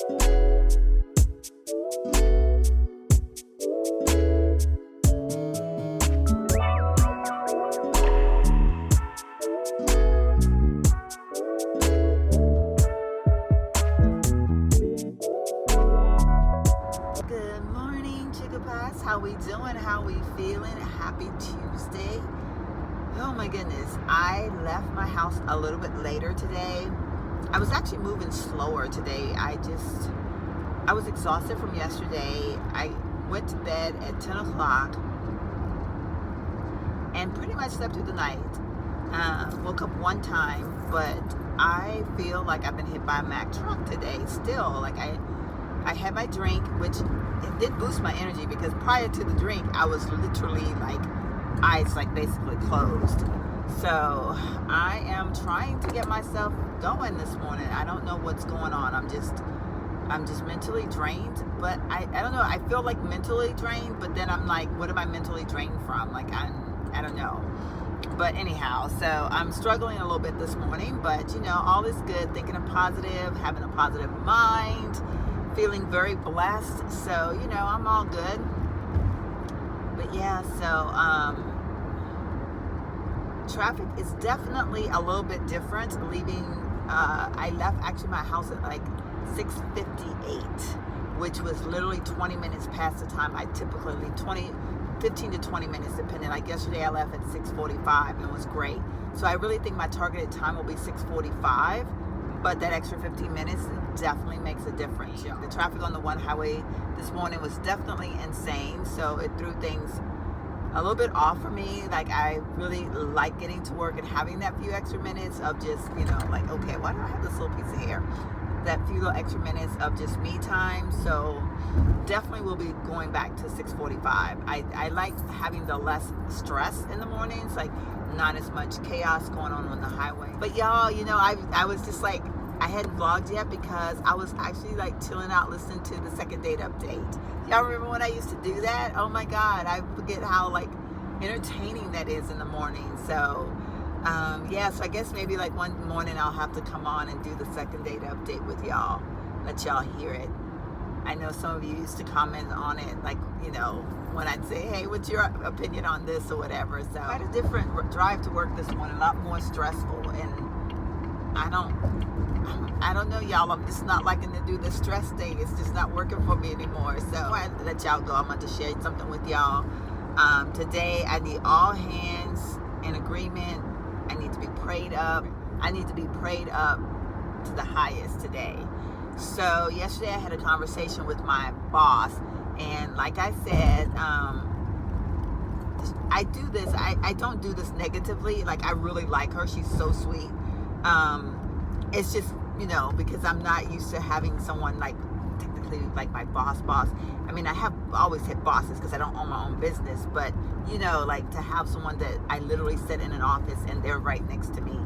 How we doing? How we feeling? Happy Tuesday. Oh my goodness. I left my house a little bit later today. I was actually moving slower today. I was exhausted from yesterday. I went to bed at 10 o'clock and pretty much slept through the night. Woke up one time, but I feel like I've been hit by a Mack truck today still. Like I had my drink, which it did boost my energy because prior to the drink, I was literally like eyes like basically closed. So I am trying to get myself going this morning. I don't know what's going on. I'm just mentally drained, but I don't know. I feel like mentally drained, but then I'm like, what am I mentally drained from? Like I don't know. But anyhow, so I'm struggling a little bit this morning, but you know, all is good. Thinking of positive, having a positive mind. Feeling very blessed, so you know I'm all good. But yeah, so traffic is definitely a little bit different. Leaving, I left actually my house at like 6:58, which was literally 20 minutes past the time I typically leave. 15 to 20 minutes depending. Like yesterday I left at 6:45 and it was great. So I really think my targeted time will be 6:45. But that extra 15 minutes definitely makes a difference. You know, the traffic on the one highway this morning was definitely insane. So it threw things a little bit off for me. Like I really like getting to work and having that few extra minutes of just, you know, like, okay, why do I have this little piece of hair? That few little extra minutes of just me time. So definitely will be going back to 6:45. I like having the less stress in the mornings, like not as much chaos going on the highway. But y'all, you know, I was just like, I hadn't vlogged yet because I was actually like chilling out listening to the second date update. Y'all remember when I used to do that? Oh my God, I forget how like entertaining that is in the morning. So yeah, so I guess maybe like one morning I'll have to come on and do the second date update with y'all, let y'all hear it. I know some of you used to comment on it, like, you know, when I'd say, hey, what's your opinion on this or whatever. So I had a different drive to work this morning, a lot more stressful, and I don't know, y'all. I'm just not liking to do the stress thing. It's just not working for me anymore. So I let y'all go. I'm going to share something with y'all. Today, I need all hands in agreement. I need to be prayed up. I need to be prayed up to the highest today. So yesterday, I had a conversation with my boss. And like I said, I do this. I don't do this negatively. Like, I really like her. She's so sweet. It's just, you know, because I'm not used to having someone like technically like my boss. I mean, I have always had bosses because I don't own my own business, but you know, like to have someone that I literally sit in an office and they're right next to me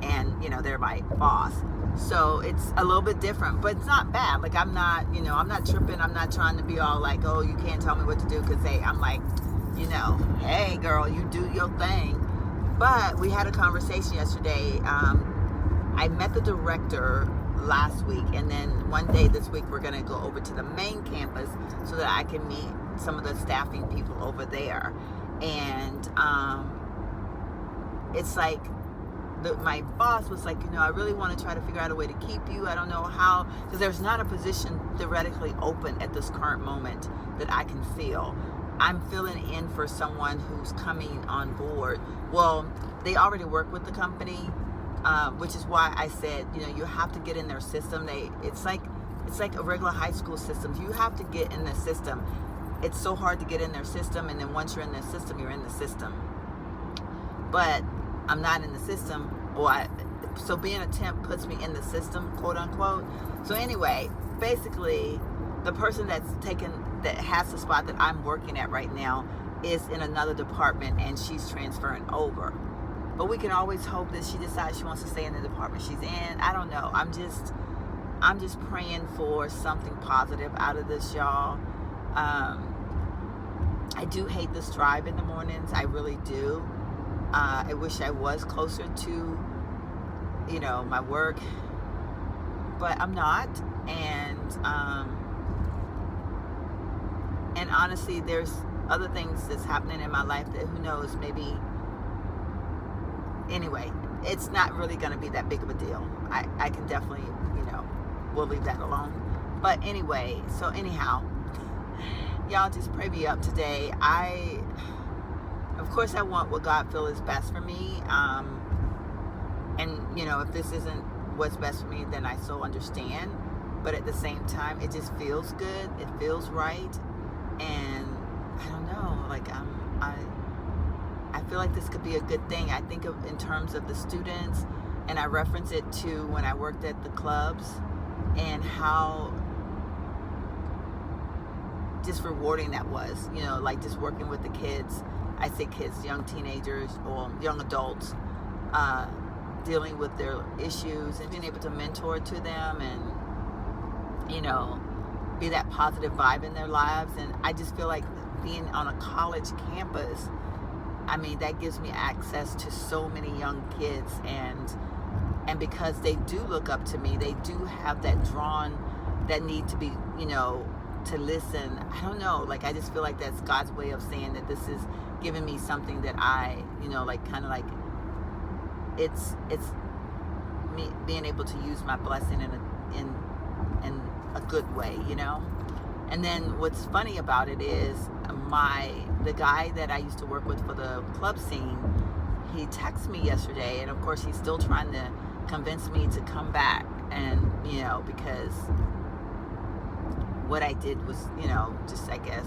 and, you know, they're my boss. So it's a little bit different, but it's not bad. Like I'm not, you know, I'm not tripping. I'm not trying to be all like, oh, you can't tell me what to do. Cause I'm like, you know, hey girl, you do your thing. But we had a conversation yesterday. I met the director last week, and then one day this week we're gonna go over to the main campus so that I can meet some of the staffing people over there. And it's like my boss was like, you know, I really want to try to figure out a way to keep you. I don't know how, because there's not a position theoretically open at this current moment that I can fill. I'm filling in for someone who's coming on board. Well, they already work with the company. Which is why I said, you know, you have to get in their system. It's like a regular high school system. You have to get in the system. It's so hard to get in their system, and then once you're in their system, you're in the system. But I'm not in the system, so being a temp puts me in the system, quote unquote. So anyway, basically, the person that has the spot that I'm working at right now is in another department, and she's transferring over. But we can always hope that she decides she wants to stay in the department she's in. I don't know. I'm just praying for something positive out of this, y'all. I do hate this drive in the mornings. I really do. I wish I was closer to, you know, my work, but I'm not. And honestly, there's other things that's happening in my life that who knows, maybe, anyway, it's not really going to be that big of a deal. I can definitely, we'll leave that alone. But anyway, so anyhow, y'all just pray me up today. Of course, I want what God feels is best for me. And, if this isn't what's best for me, then I so understand. But at the same time, it just feels good. It feels right. And I don't know, like I feel like this could be a good thing. I think of in terms of the students, and I reference it to when I worked at the clubs and how just rewarding that was, like just working with the kids. I say kids, young teenagers or young adults, dealing with their issues and being able to mentor to them and, be that positive vibe in their lives. And I just feel like being on a college campus, that gives me access to so many young kids, and because they do look up to me, they do have that need to be, to listen. I don't know, like I just feel like that's God's way of saying that this is giving me something that I, it's me being able to use my blessing in a good way, And then what's funny about it is the guy that I used to work with for the club scene, he texted me yesterday, and of course he's still trying to convince me to come back, and because what I did was just, I guess,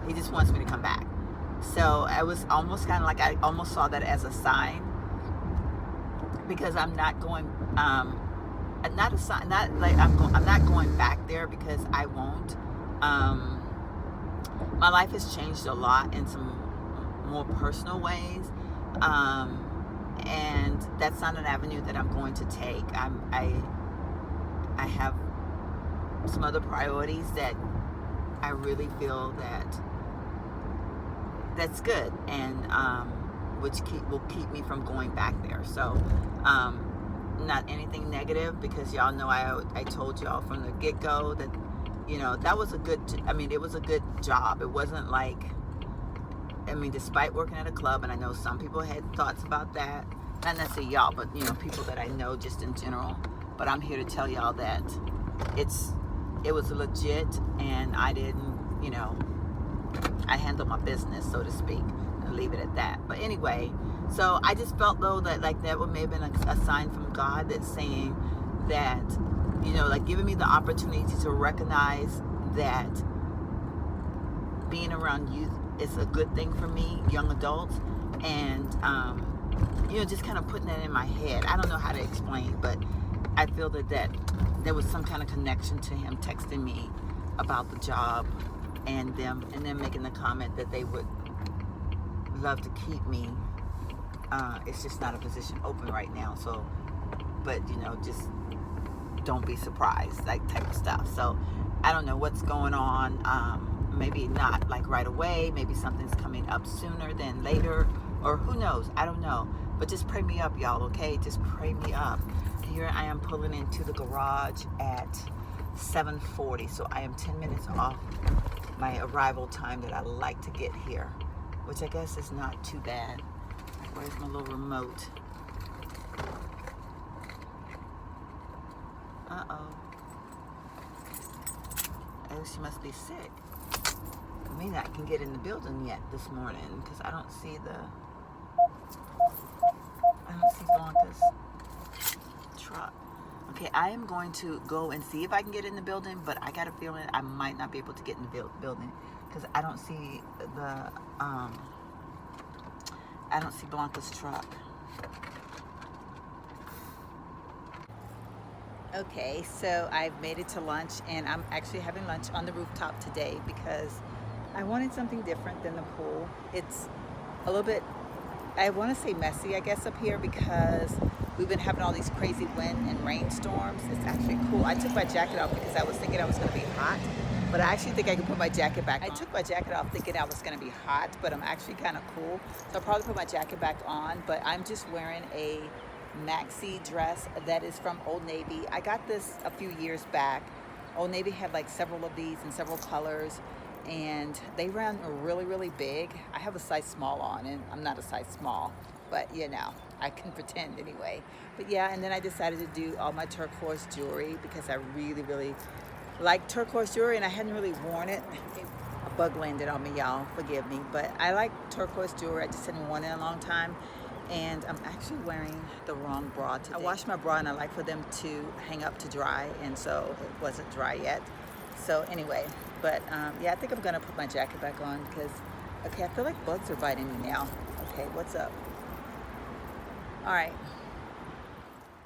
he just wants me to come back. So I was almost kind of like, I almost saw that as a sign, because I'm not going not a sign, not like I'm not going back there, because I won't. My life has changed a lot in some more personal ways, and that's not an avenue that I'm going to take. I have some other priorities that I really feel that's good, and which will keep me from going back there. So not anything negative, because y'all know I told y'all from the get-go that that was a good, it was a good job. It wasn't like, despite working at a club, and I know some people had thoughts about that, not necessarily y'all, but people that I know just in general, but I'm here to tell y'all that it was legit, and I didn't, I handled my business, so to speak, and leave it at that. But anyway, so I just felt though that like that may have been a sign from God that's saying that, like giving me the opportunity to recognize that being around youth is a good thing for me, young adults, and just kind of putting that in my head. I don't know how to explain, but I feel that there was some kind of connection to him texting me about the job, and them making the comment that they would love to keep me. It's just not a position open right now, so, but just don't be surprised, like type of stuff. So I don't know what's going on. Maybe not like right away, maybe something's coming up sooner than later, or who knows, I don't know. But just pray me up, y'all, okay? Just pray me up. Here I am pulling into the garage at 7:40, so I am 10 minutes off my arrival time that I like to get here, which I guess is not too bad. Where's my little remote? Uh-oh. Oh, she must be sick. Maybe I can get in the building yet this morning, because I don't see Blanca's truck. Okay, I am going to go and see if I can get in the building, but I got a feeling I might not be able to get in the building, because I don't see I don't see Blanca's truck. Okay, so I've made it to lunch, and I'm actually having lunch on the rooftop today because I wanted something different than the pool. It's a little bit, I want to say messy, I guess, up here, because we've been having all these crazy wind and rainstorms. It's actually cool. I took my jacket off because I was thinking I was going to be hot, but I actually think I can put my jacket back on. I took my jacket off thinking I was going to be hot, but I'm actually kind of cool. So I'll probably put my jacket back on, but I'm just wearing a maxi dress that is from Old Navy. I got this a few years back. Old Navy had like several of these in several colors, and they ran really, really big. I have a size small on, and I'm not a size small, but you know, I can pretend anyway. But yeah, and then I decided to do all my turquoise jewelry because I really, really like turquoise jewelry, and I hadn't really worn it. A bug landed on me, y'all, forgive me, but I like turquoise jewelry. I just hadn't worn it in a long time, and I'm actually wearing the wrong bra today. I washed my bra, and I like for them to hang up to dry, and so it wasn't dry yet. So anyway, but yeah, I think I'm gonna put my jacket back on because, okay, I feel like bugs are biting me now. Okay, what's up? All right.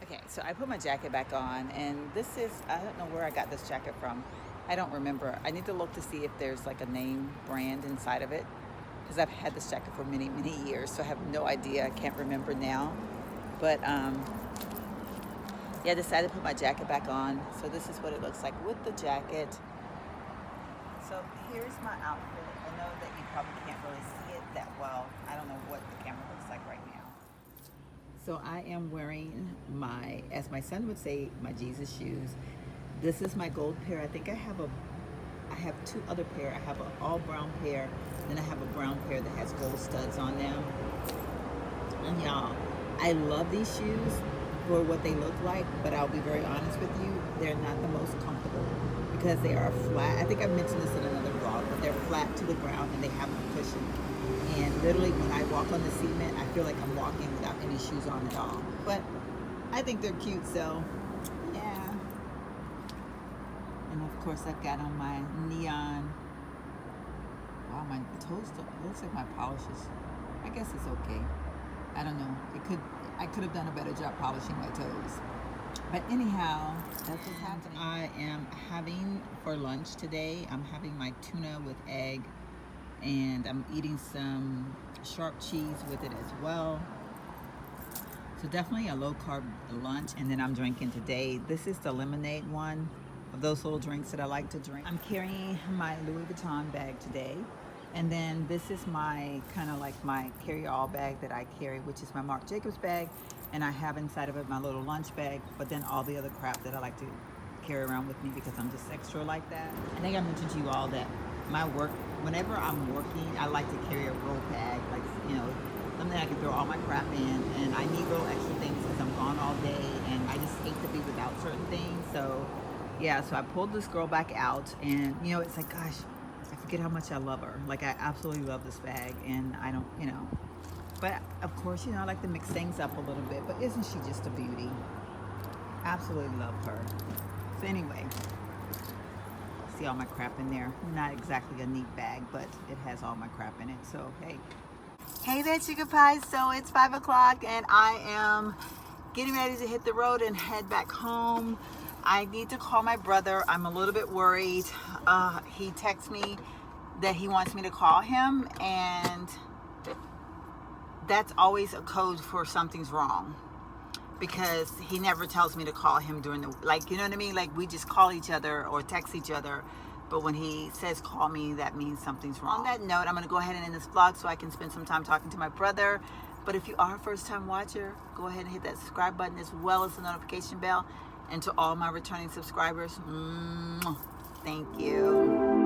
Okay, so I put my jacket back on, and this is, I don't know where I got this jacket from. I don't remember. I need to look to see if there's like a name brand inside of it, because I've had this jacket for many, many years, so I have no idea. I can't remember now. But yeah, I decided to put my jacket back on. So this is what it looks like with the jacket. So here's my outfit. I know that you probably can't really see it that well. I don't know what the camera looks like right now. So I am wearing my, as my son would say, my Jesus shoes. This is my gold pair. I think I have two other pair. I have an all brown pair, then I have a brown pair that has gold studs on them. And y'all, I love these shoes for what they look like, but I'll be very honest with you, they're not the most comfortable because they are flat. I think I've mentioned this in another vlog, but they're flat to the ground and they have no cushion. And literally when I walk on the cement, I feel like I'm walking without any shoes on at all. But I think they're cute, so yeah. And of course I've got on my neon. Wow, my toes, it looks like my polish is, I guess it's okay. I don't know. I could have done a better job polishing my toes. But anyhow, that's what's happening. I am having for lunch today, I'm having my tuna with egg, and I'm eating some sharp cheese with it as well. So definitely a low carb lunch. And then I'm drinking today, this is the lemonade one of those little drinks that I like to drink. I'm carrying my Louis Vuitton bag today. And then this is my kind of like my carry-all bag that I carry, which is my Marc Jacobs bag. And I have inside of it my little lunch bag, but then all the other crap that I like to carry around with me because I'm just extra like that. I think I mentioned to you all that my work, whenever I'm working, I like to carry a roll bag, like, you know, something I can throw all my crap in. And I need little extra things because I'm gone all day and I just hate to be without certain things. So yeah, so I pulled this girl back out, and you know, it's like, gosh, I forget how much I love her. Like, I absolutely love this bag, and I don't, you know, but of course, you know, I like to mix things up a little bit, but isn't she just a beauty? Absolutely love her. So anyway, see all my crap in there. Not exactly a neat bag, but it has all my crap in it, so hey. Hey there, chicken pies. So it's 5 o'clock, and I am getting ready to hit the road and head back home. I need to call my brother. I'm a little bit worried. He texts me that he wants me to call him, and that's always a code for something's wrong, because he never tells me to call him during the, like, you know what I mean? Like, we just call each other or text each other, but when he says call me, that means something's wrong. On that note, I'm going to go ahead and end this vlog so I can spend some time talking to my brother. But if you are a first-time watcher, go ahead and hit that subscribe button as well as the notification bell. And to all my returning subscribers, thank you.